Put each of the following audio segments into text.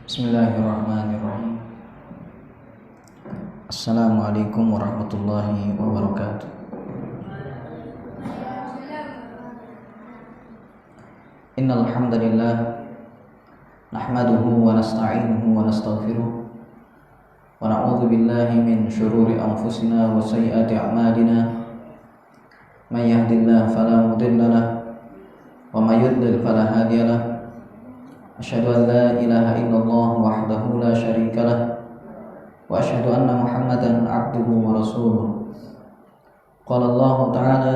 Bismillahirrahmanirrahim. Assalamualaikum warahmatullahi wabarakatuh. Innal hamdalillah nahmaduhu wa nasta'inuhu wa nastaghfiruh wa na'udzu billahi min shururi anfusina wa sayyiati a'malina. May yahdihillahu fala mudilla lahu wa may yudlil fala hadiya lahu. Asyhadu an la ilaha illallah wahdahu la syarika lah wa asyhadu anna Muhammadan abduhu wa rasuluh. Qala Allah ta'ala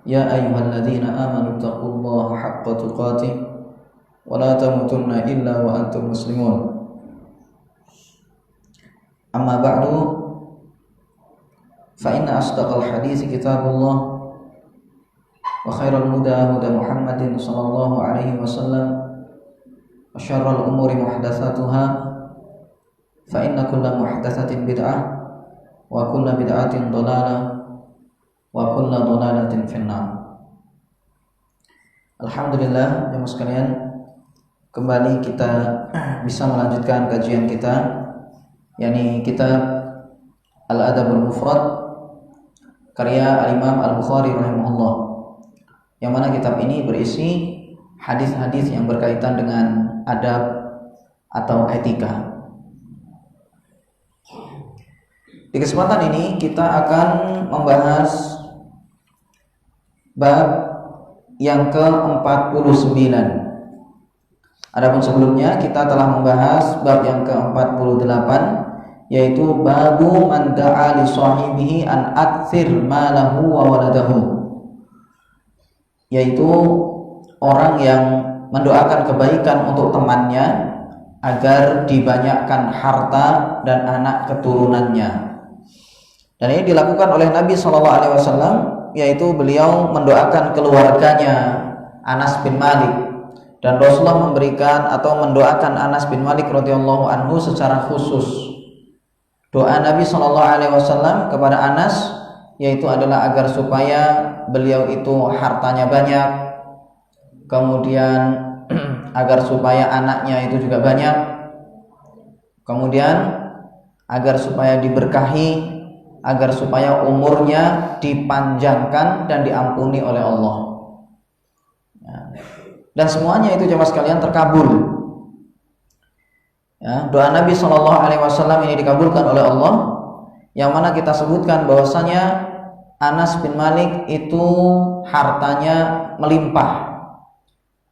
ya ayyuhalladzina amanu taqullaha haqqa tuqatih wa la tamutunna illa wa antum muslimun. Amma ba'du, fa inna asdaqal hadits kitabullah wa khairal huda huda Muhammadin sallallahu alaihi wasallam wa syarrul umuri muhdatsatuha fa inna kulla muhdatsatin bid'ah wa kulla bid'atin dhalalah wa kulla dhalalatin finnar. Alhamdulillah, jemaah sekalian, kembali kita bisa melanjutkan kajian kita, yakni kitab Al-Adabul Mufrad karya Al-Imam Al-Bukhari rahimahullah, yang mana kitab ini berisi hadis-hadis yang berkaitan dengan adab atau etika. Di kesempatan ini kita akan membahas bab yang ke-49. Adapun sebelumnya kita telah membahas bab yang ke-48, yaitu babu man da'a li sahibihi an aktsir malahu wa waladahu, yaitu orang yang mendoakan kebaikan untuk temannya agar dibanyakkan harta dan anak keturunannya. Dan ini dilakukan oleh Nabi SAW, yaitu beliau mendoakan keluarganya Anas bin Malik, dan Rasulullah memberikan atau mendoakan Anas bin Malik radhiyallahu anhu secara khusus. Doa Nabi SAW kepada Anas yaitu adalah agar supaya beliau itu hartanya banyak, kemudian agar supaya anaknya itu juga banyak, kemudian agar supaya diberkahi, agar supaya umurnya dipanjangkan dan diampuni oleh Allah. Dan semuanya itu jemaah sekalian terkabul. Doa Nabi SAW ini dikabulkan oleh Allah, yang mana kita sebutkan bahwasanya Anas bin Malik itu hartanya melimpah.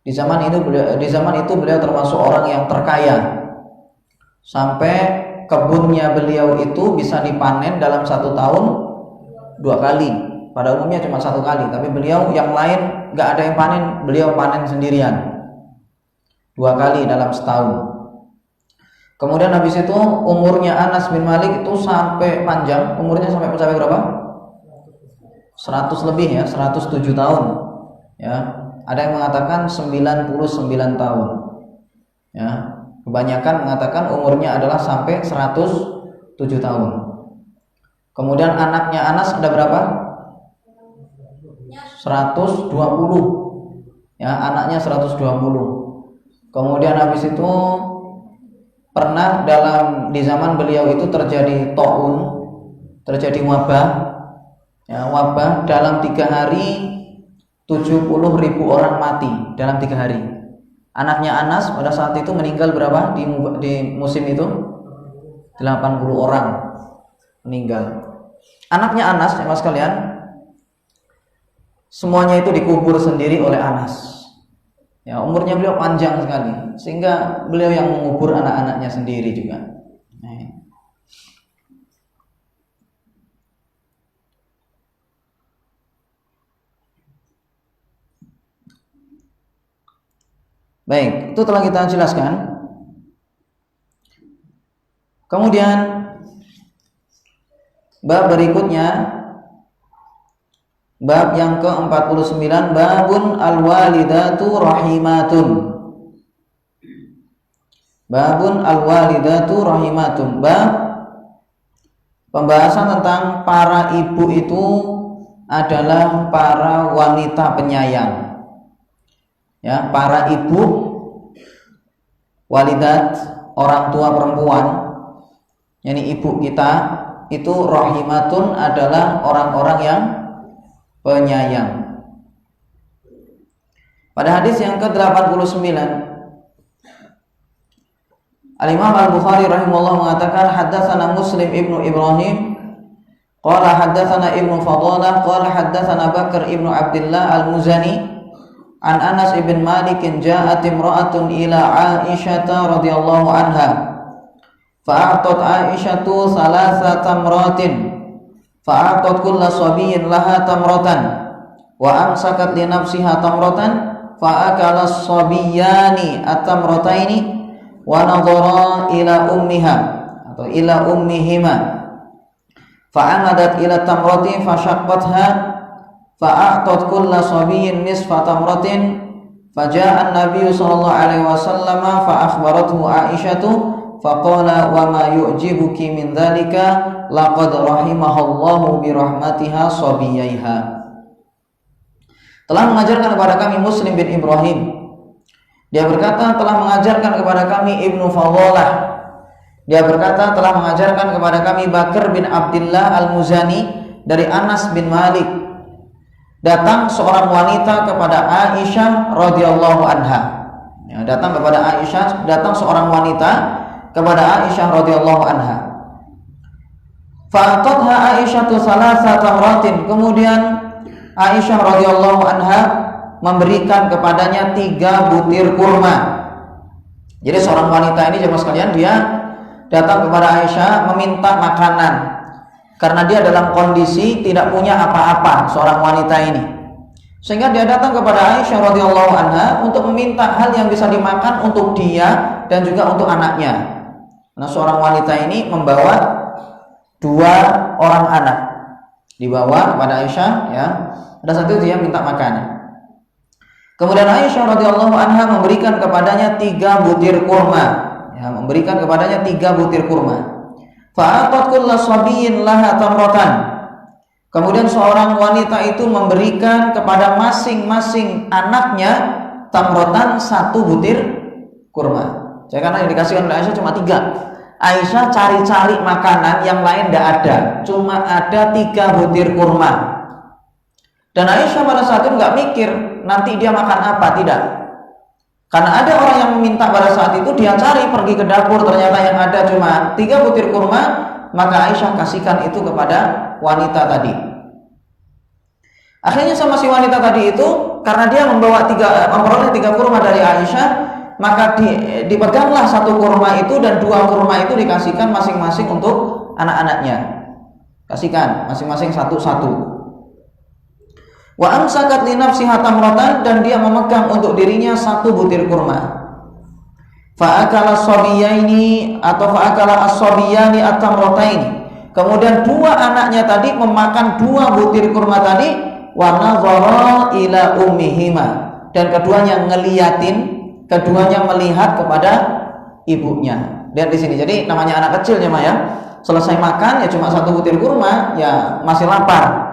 Di zaman itu beliau termasuk orang yang terkaya, sampai kebunnya beliau itu bisa dipanen dalam 1 tahun 2 kali. Pada umumnya cuma 1 kali, tapi beliau yang lain nggak ada yang panen, beliau panen sendirian 2 kali dalam setahun. Kemudian habis itu umurnya Anas bin Malik itu sampai panjang, umurnya sampai mencapai berapa? 100 lebih ya, 107 tahun ya. Ada yang mengatakan 99 tahun ya. Kebanyakan mengatakan umurnya adalah sampai 107 tahun. Kemudian anaknya Anas ada berapa? 120 ya, anaknya 120. Kemudian habis itu pernah di zaman beliau itu terjadi taun, terjadi wabah ya, wabah dalam 3 hari 70.000 orang mati dalam 3 hari. Anaknya Anas pada saat itu meninggal berapa di musim itu? 80 orang meninggal. Anaknya Anas, ya mas kalian, semuanya itu dikubur sendiri oleh Anas. Ya, umurnya beliau panjang sekali, sehingga beliau yang mengubur anak-anaknya sendiri juga. Baik, itu telah kita jelaskan. Kemudian bab berikutnya, bab yang ke-49, babun al-walidatu rahimatun. Babun al-walidatu rahimatun. Bab pembahasan tentang para ibu itu adalah para wanita penyayang. Ya, para ibu walidat orang tua perempuan, yakni ibu kita, itu rahimatun adalah orang-orang yang penyayang. Pada hadis yang ke-89, Al-Imam Al-Bukhari rahimahullah mengatakan, haddatsana Muslim ibnu Ibrahim qala haddatsana Ibnu Fadalah qala haddatsana Bakar ibnu Abdullah Al-Muzani an Anas ibn Malik ja'at imra'atun ila Aisyah radhiyallahu anha fa'atat Aisyah thalatha tamratin fa'atat kulla sabiyyin laha tamratan wa amsakat li nafsiha tamratan fa'akala as-sabiyyani at-tamrataini wa nadhara ila ummiha atau ila ummihima fa'amadat ila tamrati fashaqqatha fa'atat kulla sabiyyin nisfa tamratin faja'a an-nabiy sallallahu alaihi wasallam fa akhbarathu Aisyatu faqala wa ma yu'jibuki min dzalika laqad rahimahallahu bi rahmatiha sabiyaiha. Telah mengajarkan kepada kami Muslim bin Ibrahim, dia berkata telah mengajarkan kepada kami Ibnu Fadalah, dia berkata telah mengajarkan kepada kami Bakar bin Abdullah Al-Muzani dari Anas bin Malik. Datang seorang wanita kepada Aisyah radhiyallahu anha. Ya, datang seorang wanita kepada Aisyah radhiyallahu anha. Fa'atatha Aisyatu salasa tamratin. Kemudian Aisyah radhiyallahu anha memberikan kepadanya 3 butir kurma. Jadi seorang wanita ini jemaah sekalian, dia datang kepada Aisyah meminta makanan karena dia dalam kondisi tidak punya apa-apa, seorang wanita ini. Sehingga dia datang kepada Aisyah radhiyallahu anha untuk meminta hal yang bisa dimakan untuk dia dan juga untuk anaknya. Nah, seorang wanita ini membawa 2 orang anak, dibawa kepada Aisyah, ya. Pada saat itu dia minta makanan. Kemudian Aisyah radhiyallahu anha memberikan kepadanya 3 butir kurma, ya, memberikan kepadanya 3 butir kurma. Fa'atat kullu sabiyyin laha tamratan. Kemudian seorang wanita itu memberikan kepada masing-masing anaknya tamrotan 1 butir kurma. Jadi karena yang dikasihkan oleh Aisyah cuma 3. Aisyah cari-cari makanan yang lain tidak ada, cuma ada 3 butir kurma. Dan Aisyah pada saat itu nggak mikir nanti dia makan apa, tidak. Karena ada orang yang meminta pada saat itu, dia cari pergi ke dapur, ternyata yang ada cuma 3 butir kurma, maka Aisyah kasihkan itu kepada wanita tadi. Akhirnya sama si wanita tadi itu, karena dia memperoleh 3 kurma dari Aisyah, maka dipeganglah 1 kurma itu dan 2 kurma itu dikasihkan masing-masing untuk anak-anaknya. Kasihkan masing-masing 1-1. Wa amsakat li nafsiha tamratan, dan dia memegang untuk dirinya 1 butir kurma. Fa akala as-sabiyaini atau fa akala as-sabiyani at-tamrataini. Kemudian 2 anaknya tadi memakan 2 butir kurma tadi, wa nadhara ila ummihima, dan keduanya melihat kepada ibunya. Lihat di sini. Jadi namanya anak kecil ya, Maya. Selesai makan ya cuma 1 butir kurma, ya masih lapar.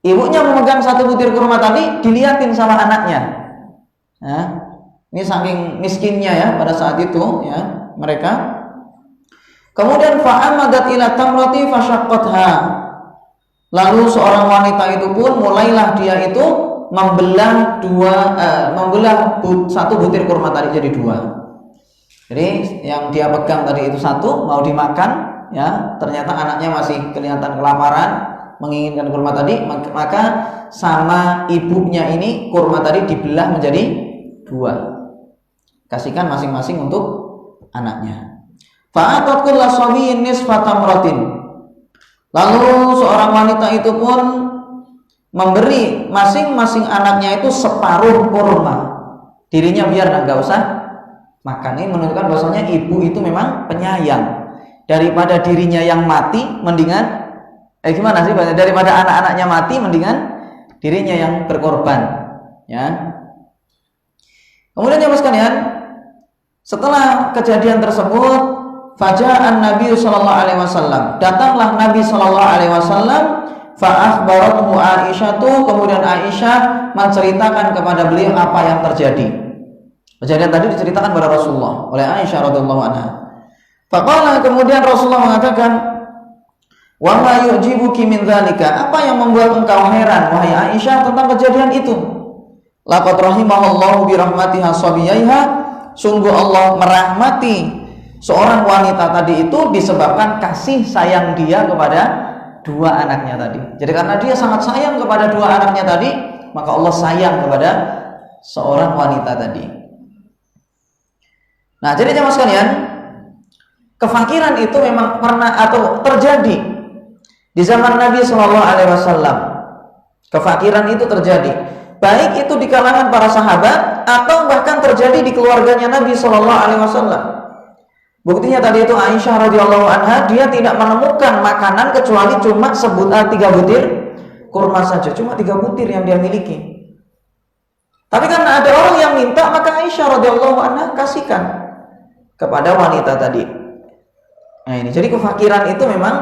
Ibunya memegang 1 butir kurma tadi, dilihatin sama anaknya. Ya, ini saking miskinnya ya pada saat itu ya mereka. Kemudian fa'amadat ila tamrati fashaqqatha. Lalu seorang wanita itu pun mulailah dia itu membelah 1 butir kurma tadi jadi 2. Jadi yang dia pegang tadi itu 1 mau dimakan, ya ternyata anaknya masih kelihatan kelaparan, menginginkan kurma tadi, maka sama ibunya ini kurma tadi dibelah menjadi 2, kasihkan masing-masing untuk anaknya. Fa'atat kullu sabiyyin nisfa tamratin. Lalu seorang wanita itu pun memberi masing-masing anaknya itu separuh kurma, dirinya biar nggak usah makan. Ini menunjukkan bahwasanya ibu itu memang penyayang. Daripada dirinya yang mati, mendingan gimana sih? Daripada anak-anaknya mati, mendingan dirinya yang berkorban. Ya. Kemudian jemaah sekalian, setelah kejadian tersebut, faja'an Nabi sallallahu alaihi wasallam. Datanglah Nabi sallallahu alaihi wasallam, fa akhbarathu Aisyah, kemudian Aisyah menceritakan kepada beliau apa yang terjadi. Kejadian tadi diceritakan kepada Rasulullah oleh Aisyah radhiyallahu anha. Faqala, kemudian Rasulullah mengatakan, "Wa ma yu'jibuki min dzalika?" Apa yang membuat engkau heran wahai Aisyah tentang kejadian itu? Laqad rahimallahu bi rahmatiha sabiyaiha. Sungguh Allah merahmati seorang wanita tadi itu disebabkan kasih sayang dia kepada dua anaknya tadi. Jadi karena dia sangat sayang kepada dua anaknya tadi, maka Allah sayang kepada seorang wanita tadi. Nah, jadi jemaah sekalian, kefakiran itu memang pernah atau terjadi di zaman Nabi Shallallahu Alaihi Wasallam. Kefakiran itu terjadi, baik itu di kalangan para sahabat atau bahkan terjadi di keluarganya Nabi Shallallahu Alaihi Wasallam. Buktinya tadi itu Aisyah radhiyallahu anha, dia tidak menemukan makanan kecuali cuma 3 butir kurma saja, cuma 3 butir yang dia miliki. Tapi karena ada orang yang minta, maka Aisyah radhiyallahu anha kasihkan kepada wanita tadi. Nah ini, jadi kefakiran itu memang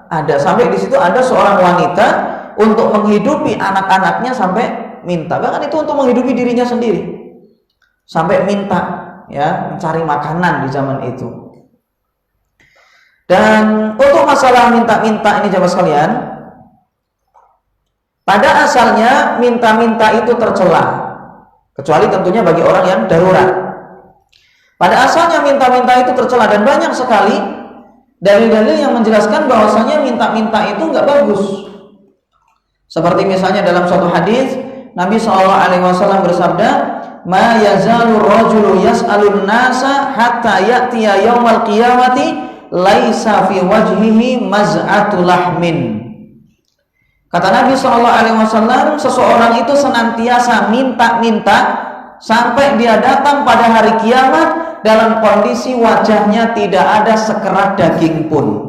ada, sampai di situ ada seorang wanita untuk menghidupi anak-anaknya sampai minta, bahkan itu untuk menghidupi dirinya sendiri sampai minta, ya, mencari makanan di zaman itu. Dan untuk masalah minta-minta ini jemaah sekalian, pada asalnya minta-minta itu tercela, kecuali tentunya bagi orang yang darurat. Pada asalnya minta-minta itu tercela, dan banyak sekali dalil-dalil yang menjelaskan bahwasanya minta-minta itu nggak bagus. Seperti misalnya dalam suatu hadis Nabi SAW bersabda, "Ma yazalur rajulu yas'alun nasa hatta ya'tiya yaumal qiyamati laisa fi wajhihi maz'atu lahmin." Kata Nabi SAW, seseorang itu senantiasa minta-minta sampai dia datang pada hari kiamat dalam kondisi wajahnya tidak ada sekerat daging pun.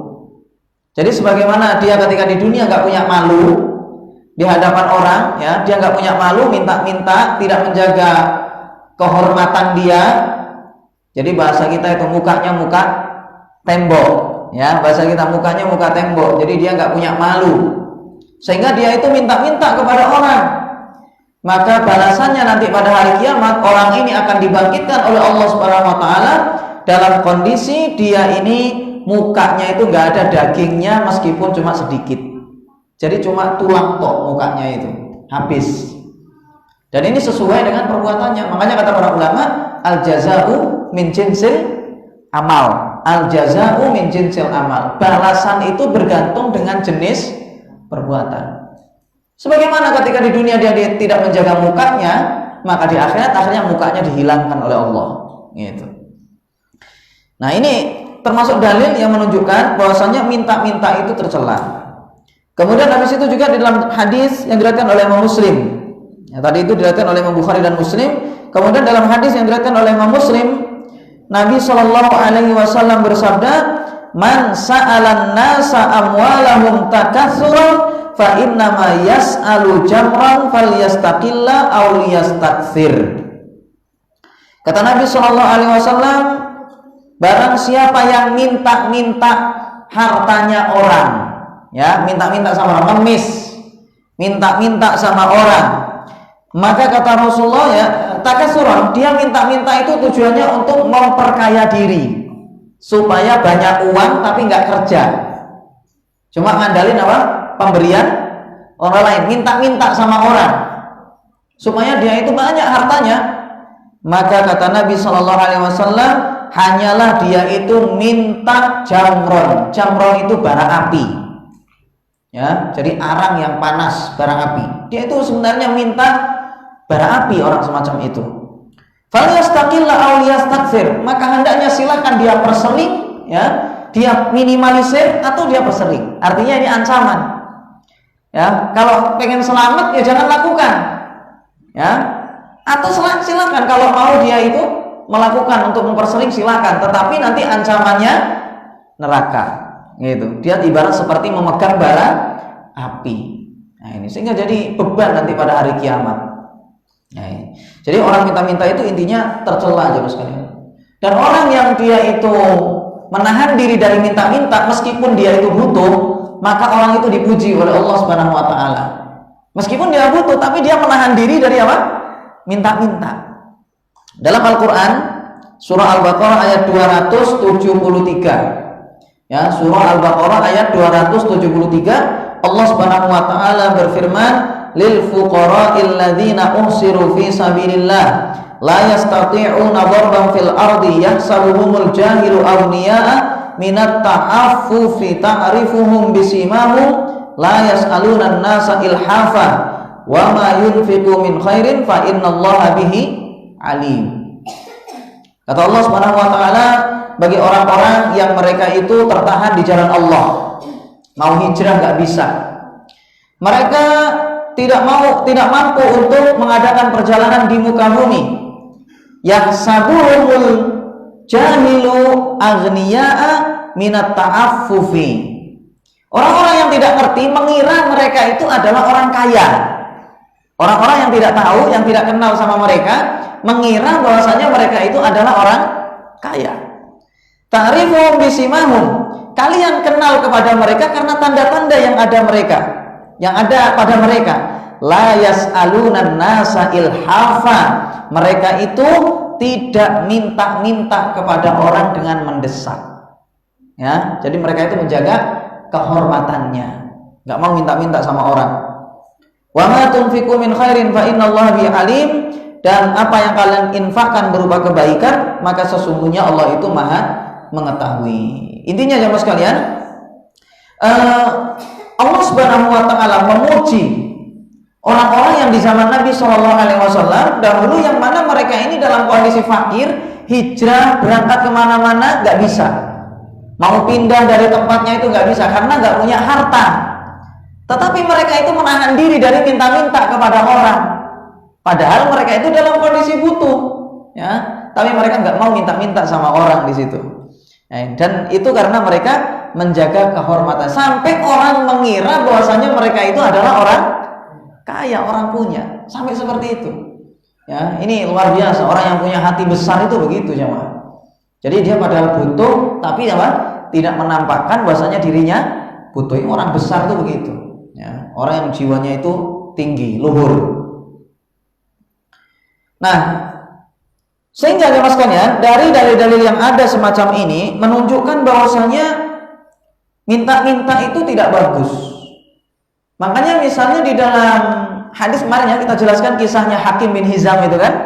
Jadi sebagaimana dia ketika di dunia nggak punya malu di hadapan orang, ya, dia nggak punya malu, minta-minta, tidak menjaga kehormatan dia. Jadi bahasa kita itu mukanya muka tembok, ya, bahasa kita mukanya muka tembok. Jadi dia nggak punya malu, sehingga dia itu minta-minta kepada orang. Maka balasannya nanti pada hari kiamat, orang ini akan dibangkitkan oleh Allah Subhanahu wa taala dalam kondisi dia ini mukanya itu nggak ada dagingnya meskipun cuma sedikit. Jadi cuma tulang tok mukanya itu, habis. Dan ini sesuai dengan perbuatannya. Makanya kata para ulama, al jazau min jinsil amal. Al jazau min jinsil amal. Balasan itu bergantung dengan jenis perbuatan. Sebagaimana ketika di dunia dia tidak menjaga mukanya, maka di akhirat akhirnya mukanya dihilangkan oleh Allah, gitu. Nah ini termasuk dalil yang menunjukkan bahwasanya minta-minta itu tercela. Kemudian habis itu juga di dalam hadis yang diriwayatkan oleh Imam Muslim, ya, tadi itu diriwayatkan oleh Imam Bukhari dan Muslim. Kemudian dalam hadis yang diriwayatkan oleh Imam Muslim, Nabi Shallallahu Alaihi Wasallam bersabda, "Man sa'alan nasa amwalahum takatsuran fa innama yas'alu jamran falyastaqilla aw liyastakthir." Kata Nabi Shallallahu Alaihi Wasallam, barang siapa yang minta-minta hartanya orang, ya, minta-minta sama orang, ngemis, minta-minta sama orang, maka kata Rasulullah, ya, takatsuran, dia minta-minta itu tujuannya untuk memperkaya diri supaya banyak uang tapi nggak kerja, cuma ngandalin apa? Pemberian orang lain, minta-minta sama orang supaya dia itu banyak hartanya. Maka kata Nabi Shallallahu Alaihi Wasallam, hanyalah dia itu minta jamron. Jamron itu bara api, ya, jadi arang yang panas, bara api. Dia itu sebenarnya minta bara api, orang semacam itu. Falyastaqilla aw liyastakthir, maka hendaknya silakan dia perseling, ya, dia minimalisir atau dia perseling. Artinya ini ancaman. Ya, kalau pengen selamat ya jangan lakukan, ya, atau silakan kalau mau dia itu melakukan untuk memperseling silakan, tetapi nanti ancamannya neraka, gitu. Dia ibarat seperti memegang bara api. Nah ini sehingga jadi beban nanti pada hari kiamat. Nah, ini. Jadi orang minta-minta itu intinya tercela aja sekalian. Dan orang yang dia itu menahan diri dari minta-minta meskipun dia itu butuh, maka orang itu dipuji oleh Allah Subhanahu wa taala. Meskipun dia butuh tapi dia menahan diri dari apa? Minta-minta. Dalam Al-Qur'an surah Al-Baqarah ayat 273. Ya, surah Al-Baqarah ayat 273, Allah Subhanahu wa taala berfirman, lil fuqara'il ladzina uhsiru fi sabilillah la yastati'una darban fil ardi yahsabuhumul jahilu awniya'a minat ta'affufi ta'rifuhum bisimahum la yas'aluna an-nasa ilhafa wa ma yunfiqu min khairin fa innallaha bihi alim. Kata Allah Subhanahu wa taala, bagi orang-orang yang mereka itu tertahan di jalan Allah, mau hijrah gak bisa, mereka tidak mampu untuk mengadakan perjalanan di muka bumi, yahsabuhumul jahilu aghniya'a minat ta'affufi. Orang-orang yang tidak ngerti mengira mereka itu adalah orang kaya. Orang-orang yang tidak tahu, yang tidak kenal sama mereka, mengira bahwasanya mereka itu adalah orang kaya. Ta'rifuhum bisimahum, kalian kenal kepada mereka karena tanda-tanda yang ada pada mereka. La yas'alunan nasa ilhafa, mereka itu tidak minta-minta kepada orang dengan mendesak. Ya, jadi mereka itu menjaga kehormatannya, nggak mau minta-minta sama orang. Wa ma tunfiqu min khairin fa innallaha bihi alim, dan apa yang kalian infakkan berupa kebaikan, maka sesungguhnya Allah itu Maha mengetahui. Intinya jemaah sekalian, Allah Subhanahu wa taala memuji orang-orang yang di zaman Nabi Shallallahu alaihi wasallam dahulu, yang mana mereka ini dalam kondisi fakir, hijrah berangkat kemana-mana nggak bisa, mau pindah dari tempatnya itu nggak bisa karena nggak punya harta. Tetapi mereka itu menahan diri dari minta-minta kepada orang, padahal mereka itu dalam kondisi butuh, ya. Tapi mereka nggak mau minta-minta sama orang di situ. Dan itu karena mereka menjaga kehormatan, sampai orang mengira bahwasanya mereka itu adalah orang kaya, orang punya, sampai seperti itu. Ya, ini luar biasa. Orang yang punya hati besar itu begitu, jemaah. Jadi dia padahal butuh, tapi apa? Tidak menampakkan bahwasanya dirinya butuh. Orang besar itu begitu. Ya, orang yang jiwanya itu tinggi, luhur. Nah, sehingga jemaah sekalian, dari dalil-dalil yang ada semacam ini menunjukkan bahwasanya minta-minta itu tidak bagus. Makanya misalnya di dalam hadis kemarin ya kita jelaskan kisahnya Hakim bin Hizam itu kan,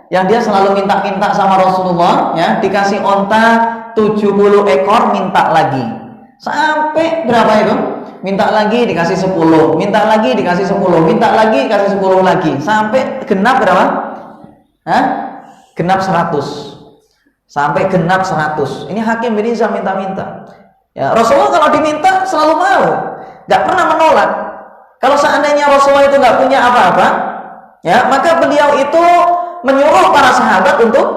yang dia selalu minta-minta sama Rasulullah, ya, dikasih onta 70 ekor minta lagi. Sampai berapa itu? Minta lagi dikasih 10, minta lagi dikasih 10, minta lagi dikasih 10 lagi, sampai genap berapa? Hah? Genap 100. Sampai genap 100. Ini Hakim bin Hizam minta-minta. Ya, Rasulullah kalau diminta selalu mau, nggak pernah menolak. Kalau seandainya Rasulullah itu nggak punya apa-apa, ya, maka beliau itu menyuruh para sahabat untuk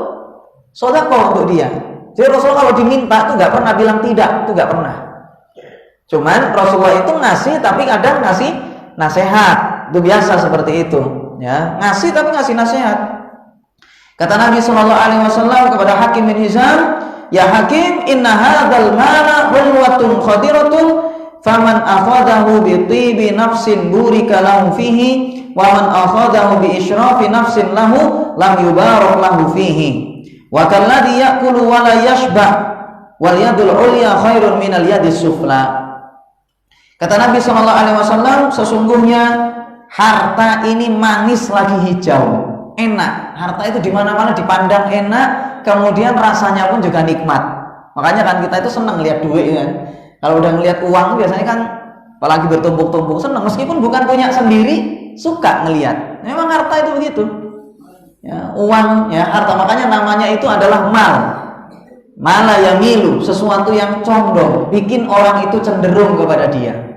sedekah untuk dia. Jadi Rasulullah kalau diminta tuh nggak pernah bilang tidak, itu nggak pernah. Cuman Rasulullah itu ngasih, tapi kadang ngasih nasihat, itu biasa seperti itu. Ya, ngasih tapi ngasih nasihat. Kata Nabi Shallallahu Alaihi Wasallam kepada Hakim bin Hizam, ya Hakim, inna hadzal mala hulwatun khadiratun, faman akhadahu bi tibi nafsin burika lahu fihi, wa man akhadahu bi israfi nafsin lahu lam yubarak lahu fihi. Wa kalladhi ya'kulu wa la yashba, wal yadul ulya khairun minal yadis sufla. Kata Nabi Shallallahu Alaihi Wasallam, sesungguhnya harta ini manis lagi hijau, enak. Harta itu di mana-mana dipandang enak, kemudian rasanya pun juga nikmat. Makanya kan kita itu senang lihat duit kan. Kalau udah ngelihat uang biasanya kan, apalagi bertumpuk-tumpuk, senang. Meskipun bukan punya sendiri, suka ngelihat. Memang harta itu begitu. Ya, uang, ya, harta. Makanya namanya itu adalah mal. Mala yamilu, sesuatu yang condong, bikin orang itu cenderung kepada dia.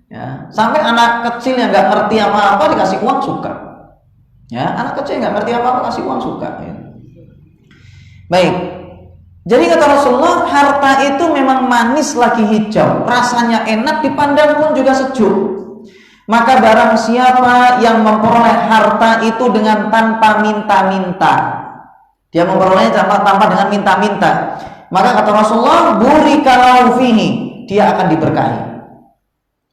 Ya, sampai anak kecil yang nggak ngerti apa-apa dikasih uang suka. Ya, anak kecil nggak ngerti apa-apa kasih uang suka. Ya. Baik. Jadi kata Rasulullah, harta itu memang manis lagi hijau, rasanya enak, dipandang pun juga sejuk. Maka barang siapa yang memperoleh harta itu dengan tanpa minta-minta, dia memperolehnya tanpa dengan minta-minta, maka kata Rasulullah, burika lahu fihi, dia akan diberkahi.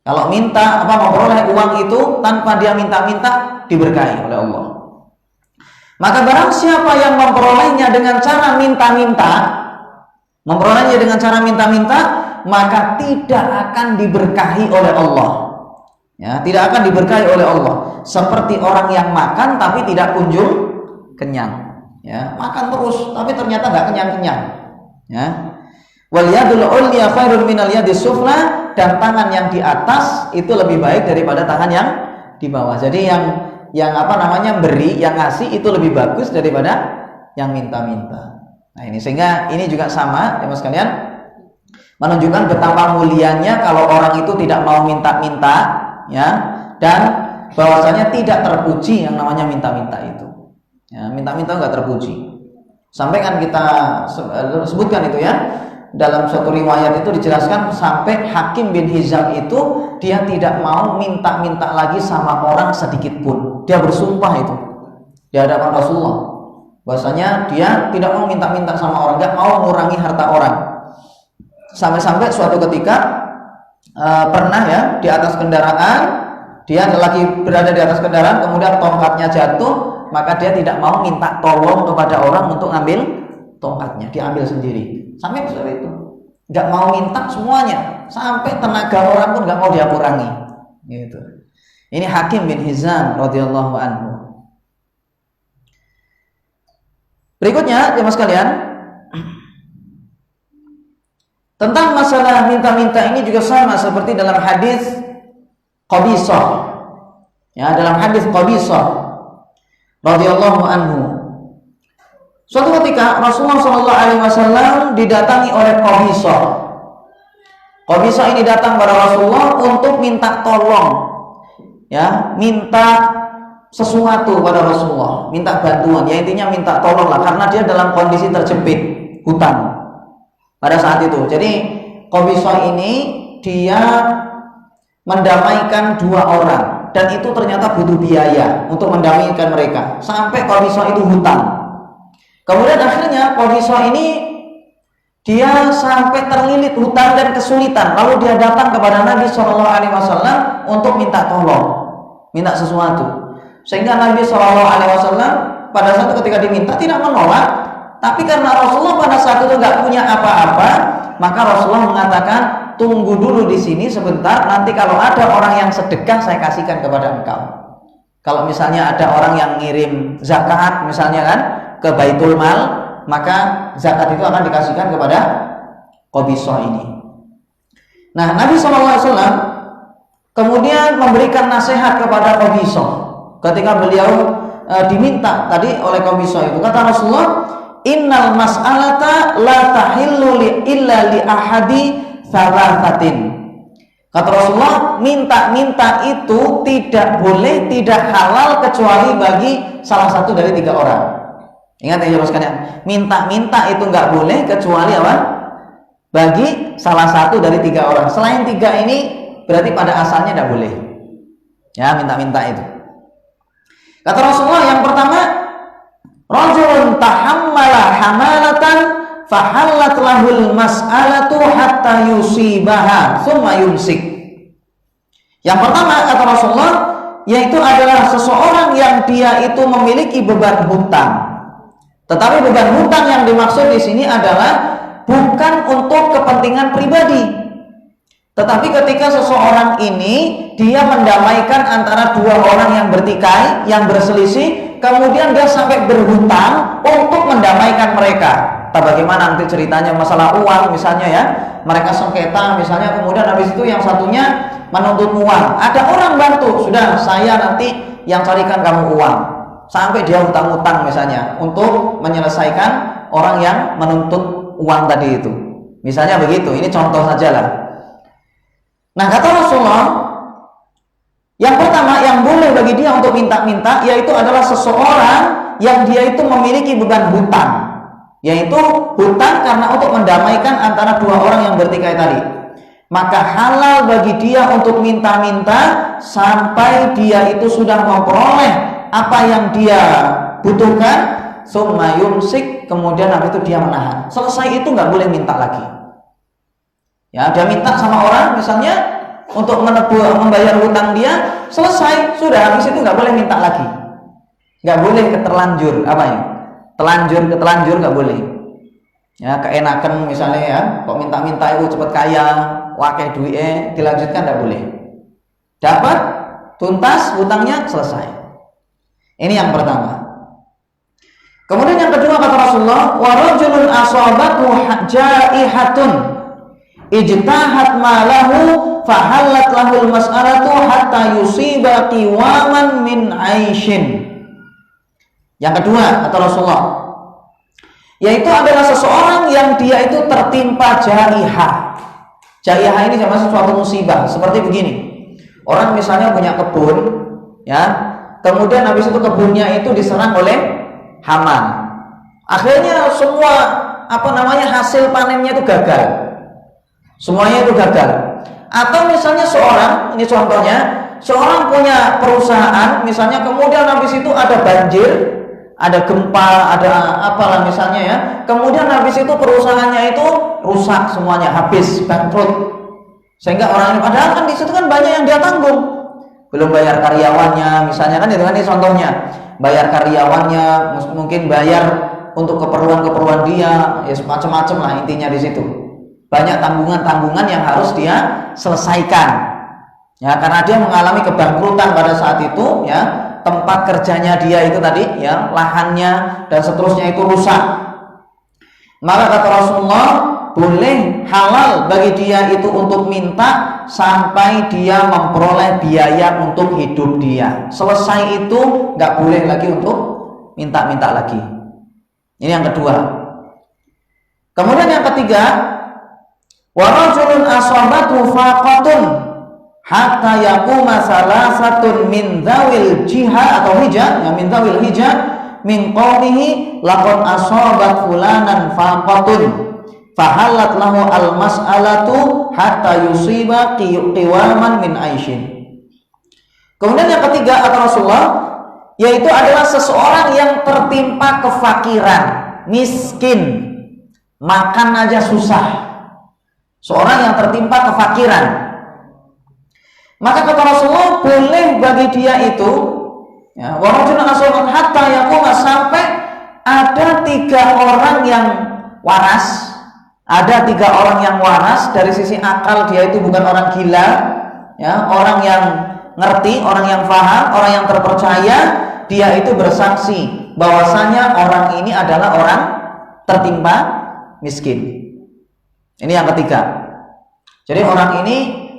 Kalau minta memperoleh uang itu tanpa dia minta-minta, diberkahi oleh Allah. Maka barang siapa yang memperolehnya dengan cara minta-minta, maka tidak akan diberkahi oleh Allah. Ya, tidak akan diberkahi oleh Allah. Seperti orang yang makan tapi tidak kunjung kenyang. Ya, makan terus tapi ternyata nggak kenyang-kenyang. Ya. Wal yadul ulya khairun minal yadis sufla, dan tangan yang di atas itu lebih baik daripada tangan yang di bawah. Jadi yang beri, yang ngasih itu lebih bagus daripada yang minta-minta. Nah, ini sehingga ini juga sama ya Mas kalian, menunjukkan betapa mulianya kalau orang itu tidak mau minta-minta, ya, dan bahwasanya tidak terpuji yang namanya minta-minta itu. Ya, minta-minta enggak terpuji. Sampai kan kita sebutkan itu ya, dalam suatu riwayat itu dijelaskan sampai Hakim bin Hizam itu dia tidak mau minta-minta lagi sama orang sedikit pun. Dia bersumpah itu di hadapan Rasulullah bahwasanya dia tidak mau minta-minta sama orang, enggak mau mengurangi harta orang. Sampai-sampai suatu ketika pernah ya di atas kendaraan, dia lagi berada di atas kendaraan, kemudian tongkatnya jatuh, maka dia tidak mau minta tolong kepada orang untuk ngambil tongkatnya, dia ambil sendiri. Sampai seperti itu, nggak mau minta semuanya, sampai tenaga orang pun nggak mau dia kurangi. Gitu. Ini Hakim bin Hizam radhiyallahu anhu. Berikutnya, ya Mas kalian, tentang masalah minta-minta ini juga sama seperti dalam hadis Qabisah. Ya, dalam hadis Qabisah radhiyallahu anhu. Suatu ketika Rasulullah SAW didatangi oleh Qabisah. Qabisah ini datang pada Rasulullah untuk minta tolong, ya, minta sesuatu pada Rasulullah, minta bantuan, ya intinya minta tolong lah, karena dia dalam kondisi terjepit hutang pada saat itu. Jadi Qabisah ini dia mendamaikan dua orang, dan itu ternyata butuh biaya untuk mendamaikan mereka, sampai Qabisah itu hutang. Kemudian akhirnya Qabisah ini dia sampai terlilit hutang dan kesulitan, lalu dia datang kepada Nabi SAW untuk minta tolong, minta sesuatu. Sehingga Nabi SAW pada saat itu ketika diminta tidak menolak, tapi karena Rasulullah pada saat itu nggak punya apa-apa, maka Rasulullah mengatakan, tunggu dulu di sini sebentar, nanti kalau ada orang yang sedekah saya kasihkan kepada engkau. Kalau misalnya ada orang yang ngirim zakat misalnya kan ke Baitul Mal, maka zakat itu akan dikasihkan kepada Qabisah ini. Nah, Nabi SAW kemudian memberikan nasihat kepada Qabisah ketika beliau diminta tadi oleh Qabisah itu. Kata Rasulullah, innal mas'alata la tahillu illa li ahadi thalathatin. Kata Rasulullah, minta-minta itu tidak boleh, tidak halal kecuali bagi salah satu dari tiga orang. Ingat ya sekalian, minta-minta itu nggak boleh kecuali apa? Bagi salah satu dari tiga orang. Selain tiga ini berarti pada asalnya tidak boleh. Ya, minta-minta itu. Kata Rasulullah, yang pertama, rajulun tahammala hamalatan fahallat lahul mas'alatu hatta yusibaha thumma yumsik. Yang pertama kata Rasulullah, yaitu adalah seseorang yang dia itu memiliki beban hutang. Tetapi beban hutang yang dimaksud di sini adalah bukan untuk kepentingan pribadi, tetapi ketika seseorang ini dia mendamaikan antara dua orang yang bertikai, yang berselisih, kemudian dia sampai berhutang untuk mendamaikan mereka. Bagaimana nanti ceritanya masalah uang misalnya ya, mereka sengketa misalnya, kemudian habis itu yang satunya menuntut uang, ada orang bantu, sudah saya nanti yang carikan kamu uang, sampai dia hutang-hutang misalnya untuk menyelesaikan orang yang menuntut uang tadi itu, misalnya begitu. Ini contoh saja lah. Nah, kata Rasulullah, yang pertama yang boleh bagi dia untuk minta-minta yaitu adalah seseorang yang dia itu memiliki beban hutang, yaitu hutang karena untuk mendamaikan antara dua orang yang bertikai tadi. Maka halal bagi dia untuk minta-minta sampai dia itu sudah memperoleh apa yang dia butuhkan, summa yumsik, kemudian habis itu dia menahan. Selesai itu nggak boleh minta lagi. Ya, dia minta sama orang misalnya untuk membayar hutang dia, selesai, sudah habis itu nggak boleh minta lagi. Nggak boleh keterlanjur, apa ya? Keterlanjur nggak boleh. Ya, keenakan misalnya ya, kok minta-minta itu cepet kaya, wakil duitnya, dilanjutkan nggak boleh. Dapat, tuntas, hutangnya selesai. Ini yang pertama. Kemudian yang kedua kata Rasulullah, wa rajulun asabatu jaihatun ijtahat malahu fahallat lahul mas'alatu hatta yusiba qiwaman min aishin. Yang kedua kata Rasulullah, yaitu adalah seseorang yang dia itu tertimpa jaihah. Jaihah ini sama sesuatu musibah. Seperti begini, orang misalnya punya kebun, ya, kemudian habis itu kebunnya itu diserang oleh hama. Akhirnya semua hasil panennya itu gagal. Semuanya itu gagal. Atau misalnya seorang, ini contohnya, seorang punya perusahaan, misalnya kemudian habis itu ada banjir, ada gempa, ada apalah misalnya ya. Kemudian habis itu perusahaannya itu rusak semuanya, habis, bangkrut. Sehingga orang ini, padahal kan di situ kan banyak yang dia tanggung. Belum bayar karyawannya, misalnya kan itu kan ini contohnya. Bayar karyawannya, mungkin bayar untuk keperluan-keperluan dia, ya macam-macam lah intinya di situ. Banyak tanggungan-tanggungan yang harus dia selesaikan. Ya, karena dia mengalami kebangkrutan pada saat itu, ya. Tempat kerjanya dia itu tadi, ya, lahannya dan seterusnya itu rusak. Maka kata Rasulullah, boleh halal bagi dia itu untuk minta sampai dia memperoleh biaya untuk hidup dia. Selesai itu nggak boleh lagi untuk minta-minta lagi. Ini yang kedua. Kemudian yang ketiga, wa rajulun asabatu faqatun hatta yaquma salasatun min dzawil jiha atau hija, ya, min dzawil hija min qawlihi laqad asabat fulanan faqatun fahallat lahu al mas'alatu hatta yusiba qiwaman min aishin. Kemudian yang ketiga kata Rasulullah, yaitu adalah seseorang yang tertimpa kefakiran, miskin, makan aja susah. Seorang yang tertimpa kefakiran, maka kata Rasulullah boleh bagi dia itu, ya, warajulun asabat hatta yaquma, sampai ada 3 orang yang waras. Ada 3 orang yang waras dari sisi akal, dia itu bukan orang gila, ya, orang yang ngerti, orang yang paham, orang yang terpercaya. Dia itu bersaksi bahwasanya orang ini adalah orang tertimpa miskin. Ini yang ketiga. Jadi orang ini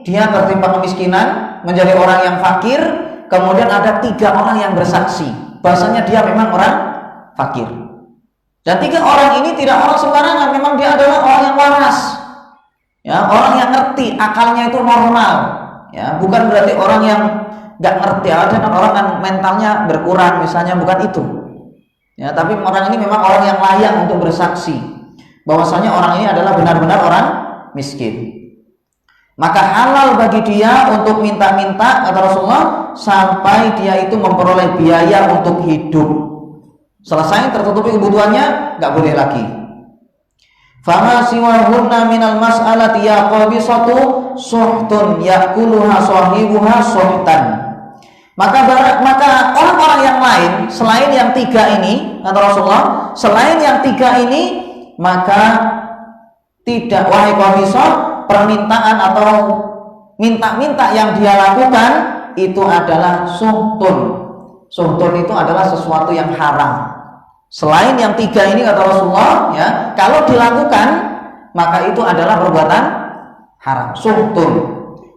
dia tertimpa kemiskinan, menjadi orang yang fakir, kemudian ada 3 orang yang bersaksi bahwasanya dia memang orang fakir. Dan 3 orang ini tidak orang sembarangan, memang dia adalah orang yang waras, ya, orang yang ngerti, akalnya itu normal, ya, bukan berarti orang yang nggak ngerti. Ada kan orang yang mentalnya berkurang misalnya, bukan itu, ya, tapi orang ini memang orang yang layak untuk bersaksi bahwasanya orang ini adalah benar-benar orang miskin. Maka halal bagi dia untuk minta-minta kata Rasulullah sampai dia itu memperoleh biaya untuk hidup. Selesai tertutupi kebutuhannya, nggak boleh lagi. Fama siwahunna minal mas'alati yaqabisatu suhtun yakuluha sahibuha suhtan. Maka orang-orang yang lain selain yang 3 ini kata Rasulullah, selain yang 3 ini, maka tidak, wahai qabisah, permintaan atau minta-minta yang dia lakukan itu adalah suhtun. Suhtun itu adalah sesuatu yang haram. Selain yang 3 ini kata Rasulullah, ya, kalau dilakukan maka itu adalah perbuatan haram. Suhtun,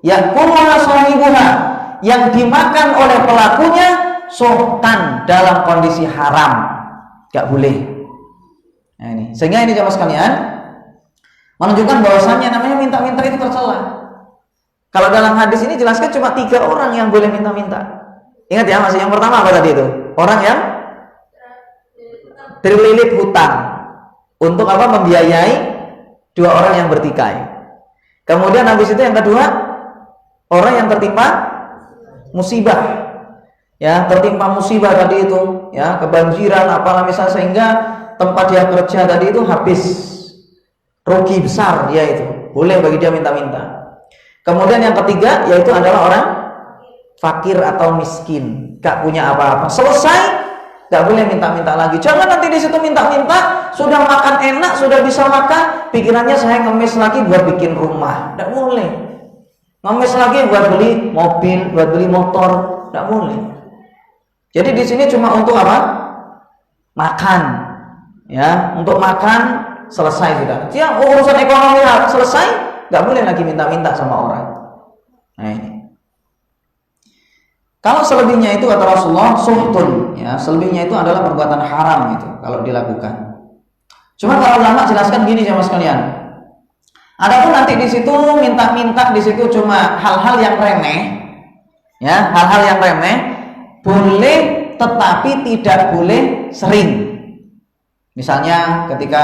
yakuluha sahibuha, yang dimakan oleh pelakunya suhtan, dalam kondisi haram, gak boleh. Nah, ini sehingga ini jamaah sekalian menunjukkan bahwasannya namanya minta-minta itu tercela. Kalau dalam hadis ini jelaskan cuma 3 orang yang boleh minta-minta. Ingat ya, masih yang pertama apa tadi itu? Orang yang terlilit hutang untuk apa? Membiayai 2 orang yang bertikai. Kemudian habis itu yang kedua, orang yang tertimpa musibah, ya, tertimpa musibah tadi itu, ya, kebanjiran apalah misalnya, sehingga tempat dia kerja tadi itu habis, rugi besar dia itu, boleh bagi dia minta-minta. Kemudian yang ketiga yaitu adalah orang fakir atau miskin, gak punya apa-apa. Selesai Nggak boleh minta-minta lagi. Jangan nanti di situ minta-minta, sudah makan enak, sudah bisa makan, pikirannya saya ngemis lagi buat bikin rumah. Nggak boleh. Ngemis lagi buat beli mobil, buat beli motor, nggak boleh. Jadi di sini cuma untuk apa? Makan, ya, untuk makan selesai sudah. Yang urusan ekonomi selesai, nggak boleh lagi minta-minta sama orang. Nah ini. Kalau selebihnya itu kata Rasulullah suhtun, ya, selebihnya itu adalah perbuatan haram itu kalau dilakukan. Cuma kalau ulama jelaskan gini sama sekalian. Adapun nanti di situ minta-minta di situ cuma hal-hal yang remeh, ya, hal-hal yang remeh boleh, tetapi tidak boleh sering. Misalnya ketika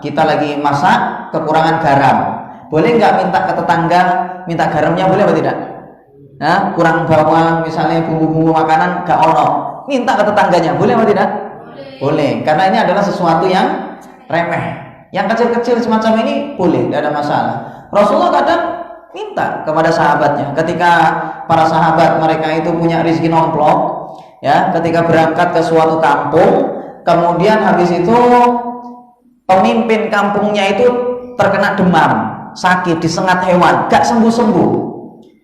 kita lagi masak kekurangan garam, boleh nggak minta ke tetangga minta garamnya, boleh apa tidak? Nah, kurang bawang misalnya, bumbu-bumbu makanan gak ono, minta ke tetangganya, boleh atau tidak? Boleh, karena ini adalah sesuatu yang remeh. Yang kecil-kecil semacam ini boleh, tidak ada masalah. Rasulullah kadang minta kepada sahabatnya ketika para sahabat mereka itu punya rezeki nomplok, ya, ketika berangkat ke suatu kampung, kemudian habis itu pemimpin kampungnya itu terkena demam, sakit, disengat hewan, gak sembuh-sembuh.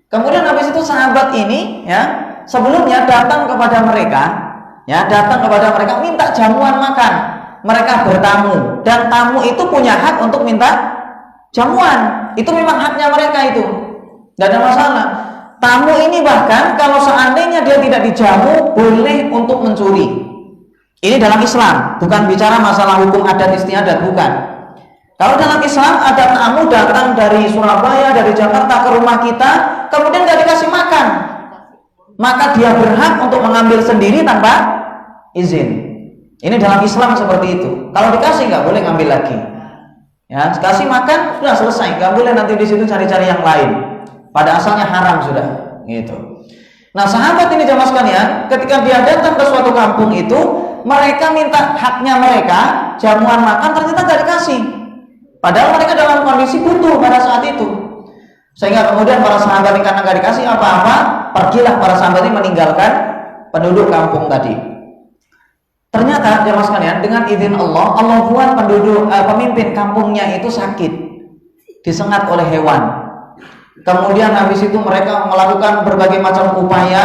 Kemudian habis itu sahabat ini, ya, sebelumnya datang kepada mereka, ya, datang kepada mereka minta jamuan makan. Mereka bertamu dan tamu itu punya hak untuk minta jamuan. Itu memang haknya mereka itu, tidak ada masalah. Tamu ini bahkan kalau seandainya dia tidak dijamu, boleh untuk mencuri. Ini dalam Islam, bukan bicara masalah hukum adat istiadat, bukan. Kalau dalam Islam ada tamu datang dari Surabaya, dari Jakarta ke rumah kita, kemudian nggak dikasih makan, maka dia berhak untuk mengambil sendiri tanpa izin. Ini dalam Islam seperti itu. Kalau dikasih nggak boleh ngambil lagi. Ya, kasih makan sudah selesai, nggak boleh nanti di situ cari-cari yang lain. Pada asalnya haram sudah, gitu. Nah, sahabat ini jamaah sekalian, ketika dia datang ke suatu kampung itu, mereka minta haknya mereka, jamuan makan, ternyata nggak dikasih. Padahal mereka dalam kondisi butuh pada saat itu. Sehingga kemudian para sahabat ini karena nggak dikasih apa-apa, pergilah para sahabat ini meninggalkan penduduk kampung tadi. Ternyata jemaah sekalian, dengan izin Allah, Allah buat pemimpin kampungnya itu sakit, disengat oleh hewan. Kemudian habis itu mereka melakukan berbagai macam upaya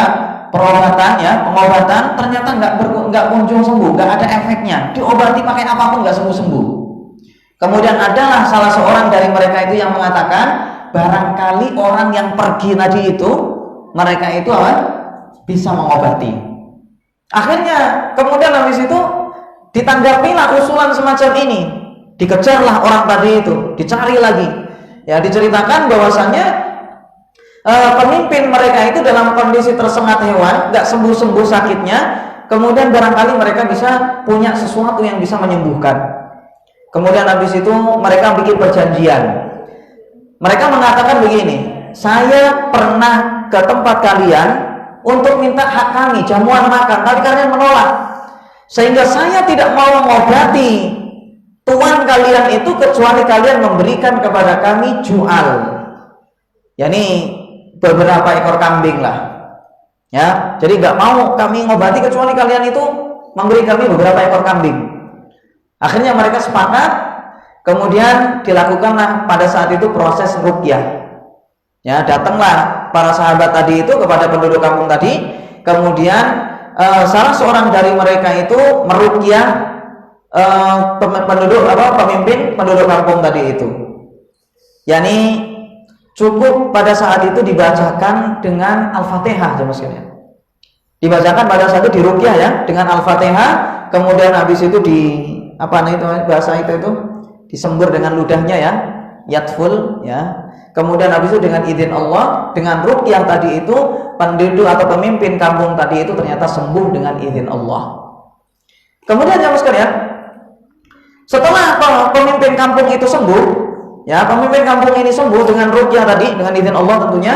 perobatan, ya, pengobatan, ternyata nggak kunjung sembuh, nggak ada efeknya. Diobati pakai apapun nggak sembuh-sembuh. Kemudian adalah salah seorang dari mereka itu yang mengatakan, barangkali orang yang pergi tadi itu, mereka itu apa? Bisa mengobati. Akhirnya kemudian habis itu ditanggapilah usulan semacam ini, dikejarlah orang tadi itu, dicari lagi. Ya, diceritakan bahwasannya pemimpin mereka itu dalam kondisi tersengat hewan, nggak sembuh-sembuh sakitnya. Kemudian barangkali mereka bisa punya sesuatu yang bisa menyembuhkan. Kemudian habis itu mereka bikin perjanjian. Mereka mengatakan begini, saya pernah ke tempat kalian untuk minta hak kami, jamuan makan, tapi kalian menolak. Sehingga saya tidak mau mengobati tuan kalian itu kecuali kalian memberikan kepada kami jual. Yani beberapa ekor kambing lah. Ya, jadi nggak mau kami ngobati kecuali kalian itu memberi kami beberapa ekor kambing. Akhirnya mereka sepakat, kemudian dilakukanlah pada saat itu proses ruqyah. Ya, datanglah para sahabat tadi itu kepada penduduk kampung tadi, kemudian salah seorang dari mereka itu meruqyah pemimpin penduduk kampung tadi itu. Yani cukup pada saat itu dibacakan dengan Al-Fatihah, jemaah sekalian. Dibacakan pada saat itu diruqyah, ya, dengan Al-Fatihah, kemudian habis itu bahasa itu disembur dengan ludahnya, ya, yatful, ya. Kemudian habis itu dengan izin Allah, dengan ruqyah tadi itu penduduk atau pemimpin kampung tadi itu ternyata sembuh dengan izin Allah. Kemudian jemaah sekalian, setelah pemimpin kampung itu sembuh, ya, pemimpin kampung ini sembuh dengan ruqyah tadi, dengan izin Allah tentunya.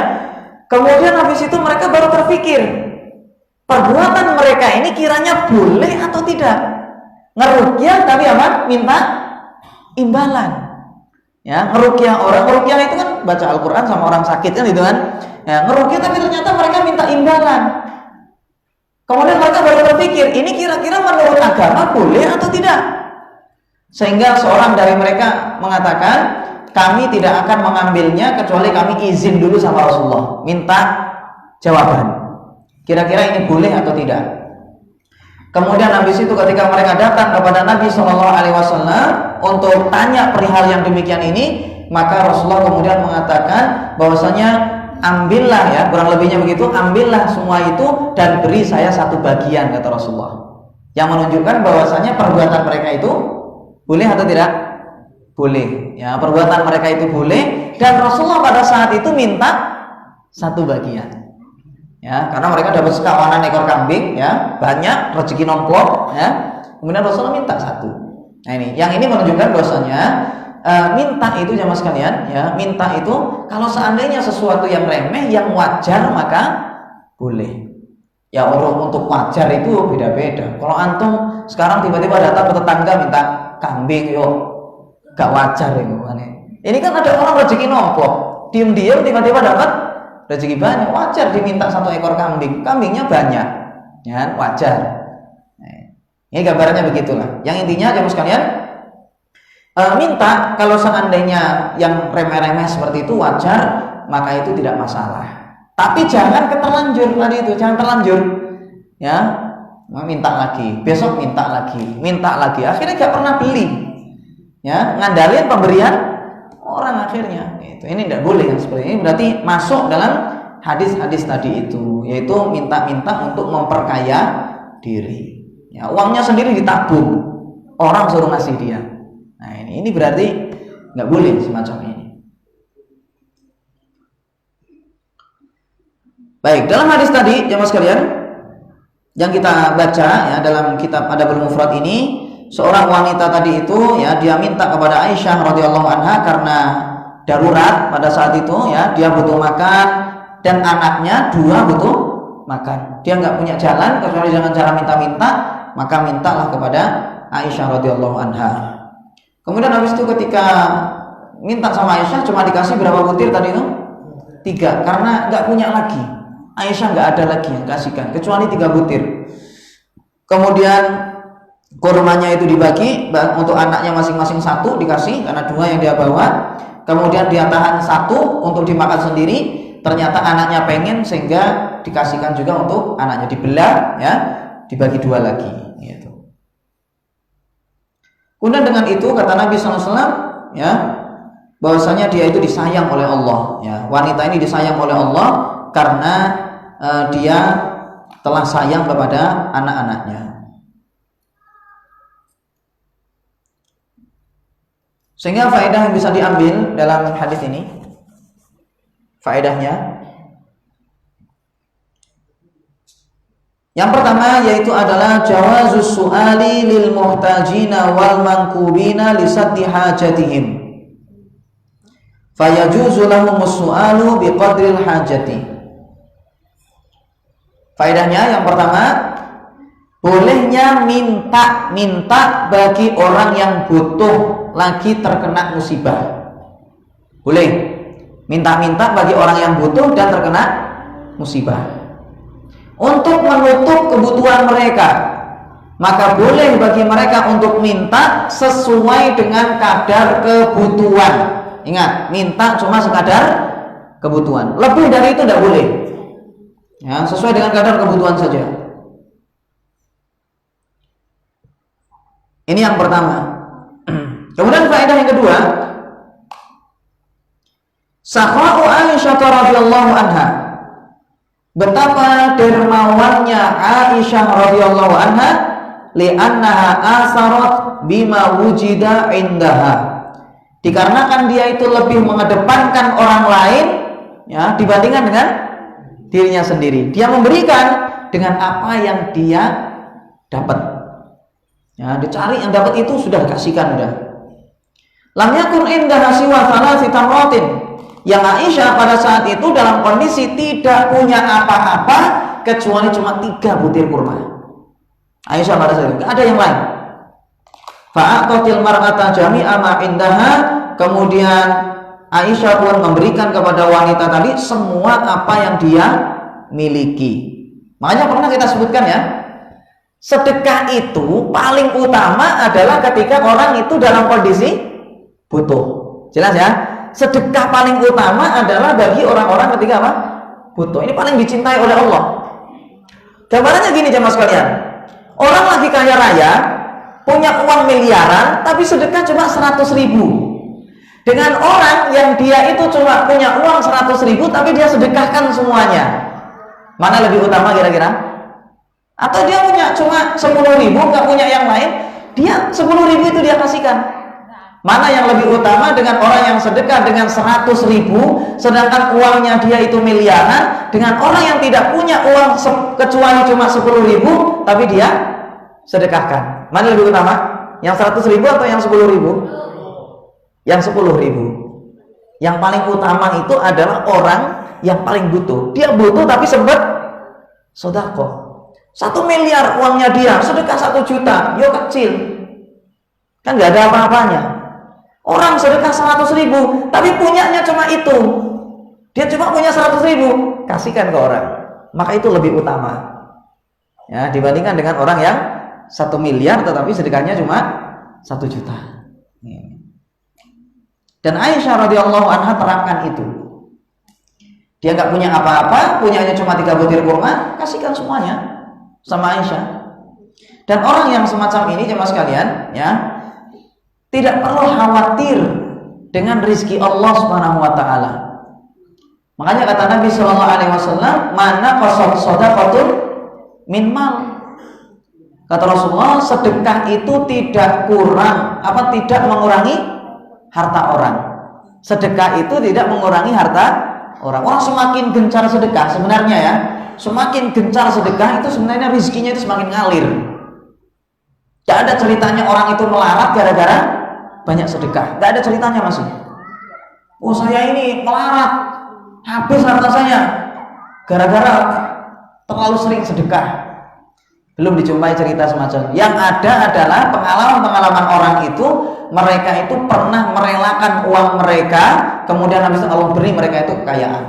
Kemudian habis itu mereka baru terpikir, perbuatan mereka ini kiranya boleh atau tidak? Ngeruqyah tapi apa? Minta imbalan. Ya, ngeruqyah orang, ngeruqyah itu kan baca Al-Quran sama orang sakit kan, itu kan. Ya, ngeruqyah tapi ternyata mereka minta imbalan. Kemudian mereka baru berpikir, ini kira-kira menurut agama boleh atau tidak? Sehingga seorang dari mereka mengatakan, kami tidak akan mengambilnya kecuali kami izin dulu sama Rasulullah, minta jawaban. Kira-kira ini boleh atau tidak? Kemudian habis itu ketika mereka datang kepada Nabi SAW untuk tanya perihal yang demikian ini, maka Rasulullah kemudian mengatakan bahwasanya ambillah, ya kurang lebihnya begitu, ambillah semua itu dan beri saya satu bagian, kata Rasulullah, yang menunjukkan bahwasanya perbuatan mereka itu boleh atau tidak? Boleh, ya, perbuatan mereka itu boleh, dan Rasulullah pada saat itu minta satu bagian, ya, karena mereka dapat sekawanan ekor kambing, ya, banyak, rezeki nomplok, ya, kemudian Rasulullah minta satu. Nah yang ini menunjukkan bahwasanya minta itu jamaah sekalian, ya, minta itu kalau seandainya sesuatu yang remeh, yang wajar, maka boleh. Ya, untuk wajar itu beda-beda. Kalau antum sekarang tiba-tiba datang ke tetangga minta kambing, yuk, gak wajar ya. Ini kan ada orang rezeki nombok, diem-diem tiba-tiba dapat rezeki banyak, wajar diminta satu ekor kambing, kambingnya banyak, ya, wajar. Ini gambarannya begitulah. Yang intinya jamaah sekalian, minta kalau seandainya yang remeh-remeh seperti itu wajar, maka itu tidak masalah. Tapi jangan keterlanjur tadi itu, jangan terlanjur, ya, minta lagi, besok minta lagi, akhirnya gak pernah beli, ya, ngandalin pemberian orang akhirnya. Ini tidak boleh yang seperti ini, berarti masuk dalam hadis-hadis tadi itu, yaitu minta-minta untuk memperkaya diri. Ya, uangnya sendiri ditabung, orang suruh ngasih dia. Nah ini berarti nggak boleh semacam ini. Baik, dalam hadis tadi jemaah sekalian yang kita baca, ya, dalam kitab Adabul Mufrad ini, seorang wanita tadi itu, ya, dia minta kepada Aisyah radhiyallahu anha karena darurat pada saat itu, ya, dia butuh makan dan anaknya dua butuh makan. Dia nggak punya jalan kecuali dengan cara minta-minta, maka mintalah kepada Aisyah radhiyallahu anha. Kemudian habis itu ketika minta sama Aisyah cuma dikasih berapa butir tadi itu? 3, karena nggak punya lagi. Aisyah nggak ada lagi yang kasihkan kecuali 3 butir. Kemudian kurmanya itu dibagi untuk anaknya masing-masing 1 dikasih karena 2 yang dia bawa. Kemudian dia tahan 1 untuk dimakan sendiri. Ternyata anaknya pengen sehingga dikasihkan juga untuk anaknya, dibelah, ya, dibagi 2 lagi. Gitu. Kemudian dengan itu kata Nabi SAW, ya, bahwasanya dia itu disayang oleh Allah, ya. Wanita ini disayang oleh Allah karena dia telah sayang kepada anak-anaknya. Sehingga faedah yang bisa diambil dalam hadis ini, faedahnya yang pertama yaitu adalah jawazus su'ali lil muhtajina wal mankubina li saddi hajatihim. Fayajuzu lahumus su'alu biqadril hajati. Faedahnya yang pertama, bolehnya minta bagi orang yang butuh lagi terkena musibah. Boleh minta-minta bagi orang yang butuh dan terkena musibah untuk menutup kebutuhan mereka, maka boleh bagi mereka untuk minta sesuai dengan kadar kebutuhan. Ingat, minta cuma sekadar kebutuhan, lebih dari itu tidak boleh, ya, sesuai dengan kadar kebutuhan saja. Ini yang pertama. Kemudian faedah yang kedua, sakha'u Aisyah radhiyallahu anha, betapa dermawannya Aisyah radhiyallahu anha, li'annaha asarat bima wujida indaha, dikarenakan dia itu lebih mengedepankan orang lain, ya, dibandingkan dengan dirinya sendiri. Dia memberikan dengan apa yang dia dapat, ya, dicari yang dapat itu sudah dikasihkan, sudah. Lam yakun indaha siwa thalathi tamratin, yang Aisyah pada saat itu dalam kondisi tidak punya apa-apa kecuali cuma 3 butir kurma. Aisyah pada saat itu tidak ada yang lain. Fa'atatil mar'ata jami'a ma indaha, kemudian Aisyah pun memberikan kepada wanita tadi semua apa yang dia miliki. Makanya pernah kita sebutkan ya, sedekah itu paling utama adalah ketika orang itu dalam kondisi butuh. Jelas ya? Sedekah paling utama adalah bagi orang-orang ketika apa? Butuh. Ini paling dicintai oleh Allah. Gambarannya gini jemaah sekalian. Orang lagi kaya raya, punya uang miliaran, tapi sedekah cuma 100.000. Dengan orang yang dia itu cuma punya uang 100.000, tapi dia sedekahkan semuanya. Mana lebih utama kira-kira? Atau dia punya cuma 10.000, nggak punya yang lain, dia 10.000 itu dia kasihkan. Mana yang lebih utama dengan orang yang sedekah dengan 100.000, sedangkan uangnya dia itu miliaran, dengan orang yang tidak punya uang kecuali cuma 10.000, tapi dia sedekahkan. Mana lebih utama? Yang 100.000 atau yang 10.000? Yang 10.000. Yang paling utama itu adalah orang yang paling butuh. Dia butuh tapi sempat sedekah. 1 miliar uangnya dia, sedekah 1 juta, yo kecil. Kan nggak ada apa-apanya. Orang sedekah 100.000, tapi punyanya cuma itu. Dia cuma punya 100.000, kasihkan ke orang. Maka itu lebih utama. Ya, dibandingkan dengan orang yang 1 miliar tetapi sedekahnya cuma 1 juta. Dan Aisyah radhiyallahu anha terapkan itu. Dia nggak punya apa-apa, punyanya cuma 3 butir kurma, kasihkan semuanya sama Aisyah. Dan orang yang semacam ini jemaah sekalian, ya, tidak perlu khawatir dengan rizki Allah Subhanahu wa taala. Makanya kata Nabi sallallahu alaihi wasallam, "Mana qasad shadaqatun min mal." Kata Rasulullah, sedekah itu tidak kurang, tidak mengurangi harta orang. Sedekah itu tidak mengurangi harta orang. Orang semakin gencar sedekah sebenarnya ya, semakin gencar sedekah itu sebenarnya rizkinya itu semakin ngalir. Tidak ada ceritanya orang itu melarat gara-gara banyak sedekah. Tidak ada ceritanya masih. Oh saya ini melarat, habis harta saya gara-gara terlalu sering sedekah. Belum dijumpai cerita semacam. Yang ada adalah pengalaman-pengalaman orang itu, mereka itu pernah merelakan uang mereka, kemudian habis itu Allah beri mereka itu kekayaan.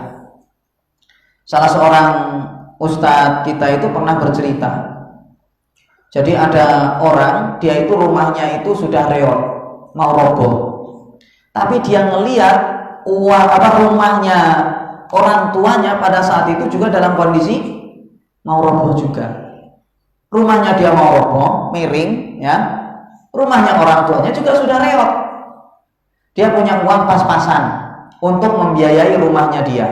Salah seorang ustadz kita itu pernah bercerita. Jadi ada orang, dia itu rumahnya itu sudah reot, mau roboh. Tapi dia ngelihat rumahnya orang tuanya pada saat itu juga dalam kondisi mau roboh juga. Rumahnya dia mau roboh, miring, ya. Rumahnya orang tuanya juga sudah reot. Dia punya uang pas-pasan untuk membiayai rumahnya dia.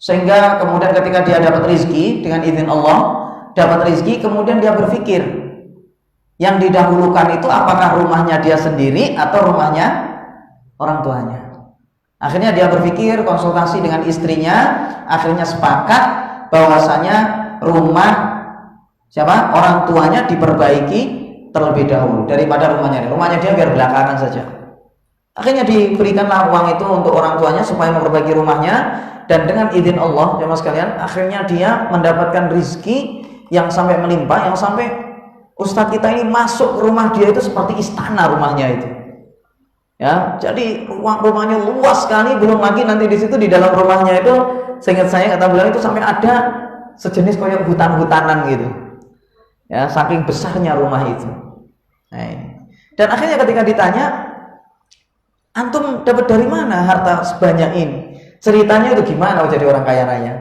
Sehingga kemudian ketika dia dapat rezeki dengan izin Allah, dapat rezeki, kemudian dia berpikir yang didahulukan itu apakah rumahnya dia sendiri atau rumahnya orang tuanya. Akhirnya dia berpikir, konsultasi dengan istrinya, akhirnya sepakat bahwasanya rumah orang tuanya diperbaiki terlebih dahulu daripada rumahnya. Rumahnya dia biar belakangan saja. Akhirnya diberikanlah uang itu untuk orang tuanya supaya memperbaiki rumahnya, dan dengan izin Allah jemaah sekalian, akhirnya dia mendapatkan rezeki yang sampai melimpah, yang sampai ustadz kita ini masuk ke rumah dia itu seperti istana rumahnya itu. Ya, jadi rumahnya luas sekali, belum lagi nanti di situ di dalam rumahnya itu, seingat saya kata beliau itu sampai ada sejenis kayak hutan-hutanan gitu. Ya, saking besarnya rumah itu. Nah, dan akhirnya ketika ditanya, antum dapat dari mana harta sebanyak ini? Ceritanya itu gimana jadi orang kaya raya?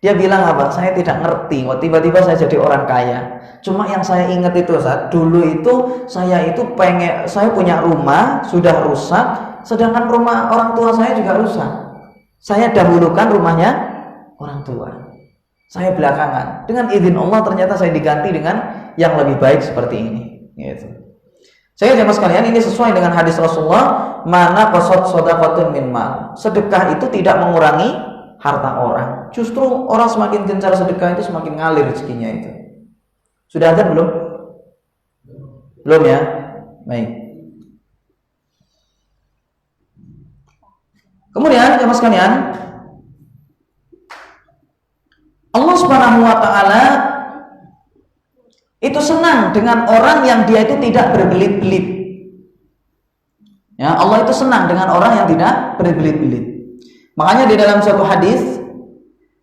Dia bilang apa? Saya tidak ngerti. Kok tiba-tiba saya jadi orang kaya. Cuma yang saya ingat itu saat dulu itu saya punya rumah sudah rusak, sedangkan rumah orang tua saya juga rusak. Saya dahulukan rumahnya orang tua. Saya belakangan. Dengan izin Allah ternyata saya diganti dengan yang lebih baik seperti ini. Gitu. Saya jemaah sekalian, ini sesuai dengan hadis Rasulullah, mana qasad shadaqatun min mal. Sedekah itu tidak mengurangi harta orang. Justru orang semakin gencar sedekah itu semakin ngalir rezekinya itu. Sudah ada belum? Belum ya? Baik. Kemudian jemaah sekalian, Allah Subhanahu wa taala itu senang dengan orang yang dia itu tidak berbelit-belit. Ya, Allah itu senang dengan orang yang tidak berbelit-belit. Makanya di dalam suatu hadis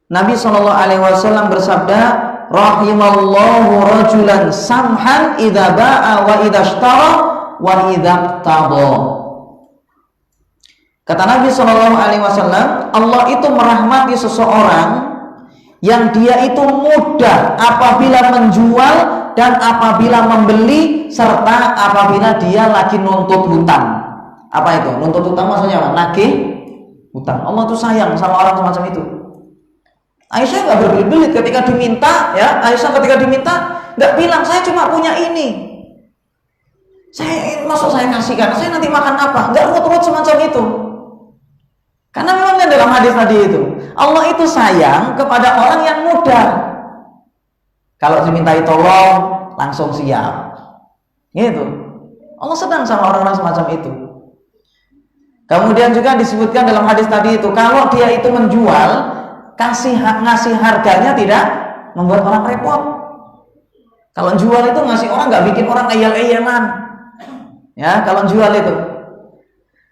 Nabi SAW bersabda, rahimallahu rajulan samhan idza ba'a wa idza ishtara wa idza iqtada. Kata Nabi SAW, Allah itu merahmati seseorang yang dia itu mudah apabila menjual dan apabila membeli, serta apabila dia lagi nuntut hutang. Apa itu? Nuntut hutang maksudnya apa? Nagih hutang. Allah tuh sayang sama orang semacam itu. Aisyah nggak berbelit-belit ketika diminta, ya. Aisyah ketika diminta nggak bilang saya cuma punya ini. Masuk saya kasihkan, saya nanti makan apa? Nggak ruwet-ruwet semacam itu. Karena memang dalam hadis tadi itu, Allah itu sayang kepada orang yang mudah. Kalau dimintai tolong, langsung siap. Gitu. Allah sedang sama orang-orang semacam itu. Kemudian juga disebutkan dalam hadis tadi itu, kalau dia itu menjual, ngasih harganya tidak membuat orang repot. Kalau jual itu ngasih orang nggak bikin orang eyel-eyelan. Ya, kalau jual itu.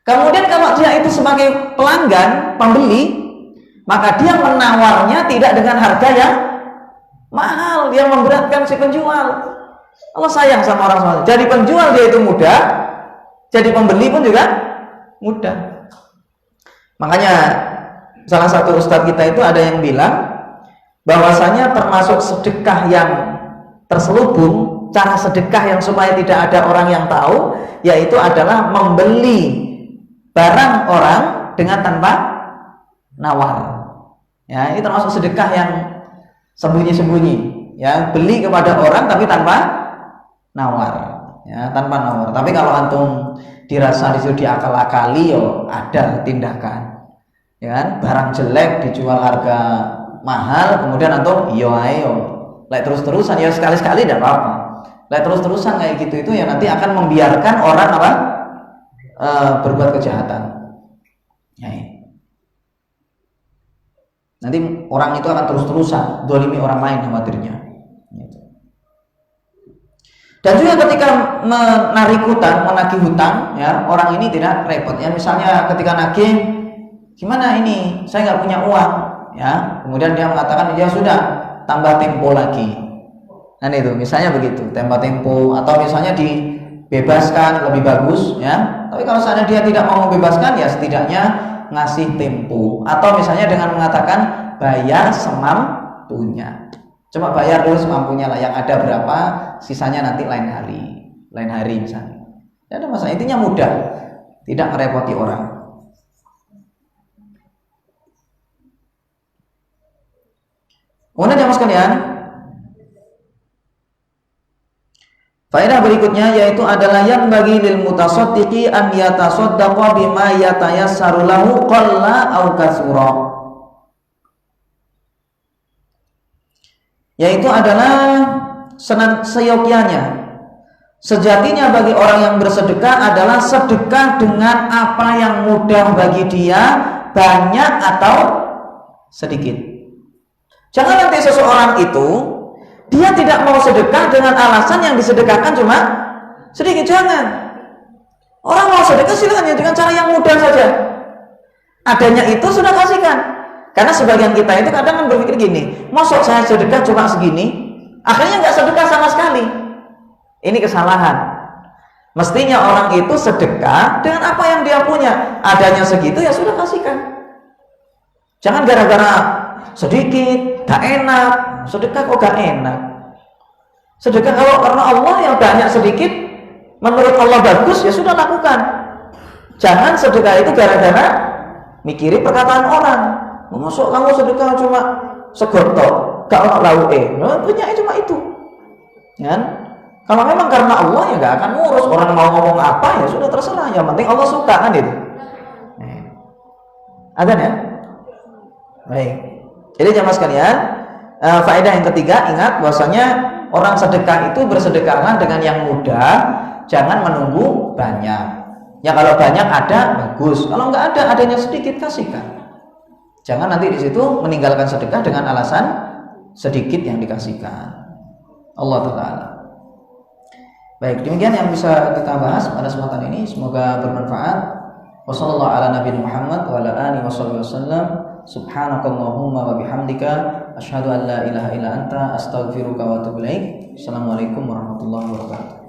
Kemudian kalau dia itu sebagai pelanggan, pembeli, maka dia menawarnya tidak dengan harga yang mahal, yang memberatkan si penjual. Allah sayang sama orang semua. Jadi penjual dia itu mudah, jadi pembeli pun juga mudah. Makanya salah satu ustadz kita itu ada yang bilang bahwasanya termasuk sedekah yang terselubung, cara sedekah yang supaya tidak ada orang yang tahu, yaitu adalah membeli barang orang dengan tanpa nawar. Ya, ini termasuk sedekah yang sembunyi-sembunyi. Ya, beli kepada orang tapi tanpa nawar. Ya, tanpa nawar. Tapi kalau antum dirasa disitu diakal-akali, yo ada tindakan. Ya kan? Barang jelek dijual harga mahal, kemudian antum ayo. Lek terus-terusan ya sekali-sekali tidak apa-apa. Lek terus-terusan kayak gitu itu ya nanti akan membiarkan orang apa? Berbuat kejahatan. Ya, nanti orang itu akan terus-terusan dzalimi orang lain khawatirnya. Gitu. Dan juga ketika menarik hutang, menagih hutang, ya orang ini tidak repot. Ya misalnya ketika nagih, gimana ini? Saya nggak punya uang, ya. Kemudian dia mengatakan ya sudah, tambah tempo lagi. Nah itu, misalnya begitu, tambah tempo, atau misalnya dibebaskan lebih bagus, ya. Tapi kalau seandainya dia tidak mau membebaskan, ya setidaknya ngasih tempo. Atau misalnya dengan mengatakan bayar semampunya. Coba bayar dulu semampunya lah, yang ada berapa, sisanya nanti lain hari misalnya. Ya ada masalah, intinya mudah, tidak merepoti orang. Kemudian jamaah sekalian, faedah berikutnya yaitu adalah yang bagi lil mutasaddiqi an yatasaddaqa bima yatayassaru lahu qalla au katsura. Yaitu adalah seyogyanya, sejatinya bagi orang yang bersedekah adalah sedekah dengan apa yang mudah bagi dia, banyak atau sedikit. Jangan nanti seseorang itu dia tidak mau sedekah dengan alasan yang disedekahkan cuma sedikit. Jangan. Orang mau sedekah silakan ya dengan cara yang mudah saja. Adanya itu sudah kasihkan. Karena sebagian kita itu kadang kan berpikir gini, masuk saya sedekah cuma segini, akhirnya nggak sedekah sama sekali. Ini kesalahan. Mestinya orang itu sedekah dengan apa yang dia punya. Adanya segitu ya sudah kasihkan. Jangan gara-gara sedikit, gak enak, sedekah kok gak enak. Sedekah kalau karena Allah yang banyak sedikit, menurut Allah bagus, ya sudah lakukan. Jangan sedekah itu gara-gara mikirin perkataan orang. Masuk kamu sedekah cuma segotok, gak ono lauke. Punya cuma itu. Kan? Kalau memang karena Allah ya gak akan ngurus orang mau ngomong apa, ya sudah terserah. Yang penting Allah suka kan itu. Ada ya? Baik. Jadi jamaah sekalian, faedah yang ketiga, ingat bahwasanya orang sedekah itu bersedekahlah dengan yang mudah, jangan menunggu banyak. Ya kalau banyak ada bagus, kalau nggak ada, adanya sedikit kasihkan. Jangan nanti di situ meninggalkan sedekah dengan alasan sedikit yang dikasihkan. Allah Ta'ala. Baik, demikian yang bisa kita bahas pada kesempatan ini. Semoga bermanfaat. Wassalamualaikum warahmatullahi wabarakatuh. Subhanakallahumma wa bihamdika asyhadu an la ilaha illa anta astaghfiruka wa atubu ilaik. Assalamualaikum warahmatullahi wabarakatuh.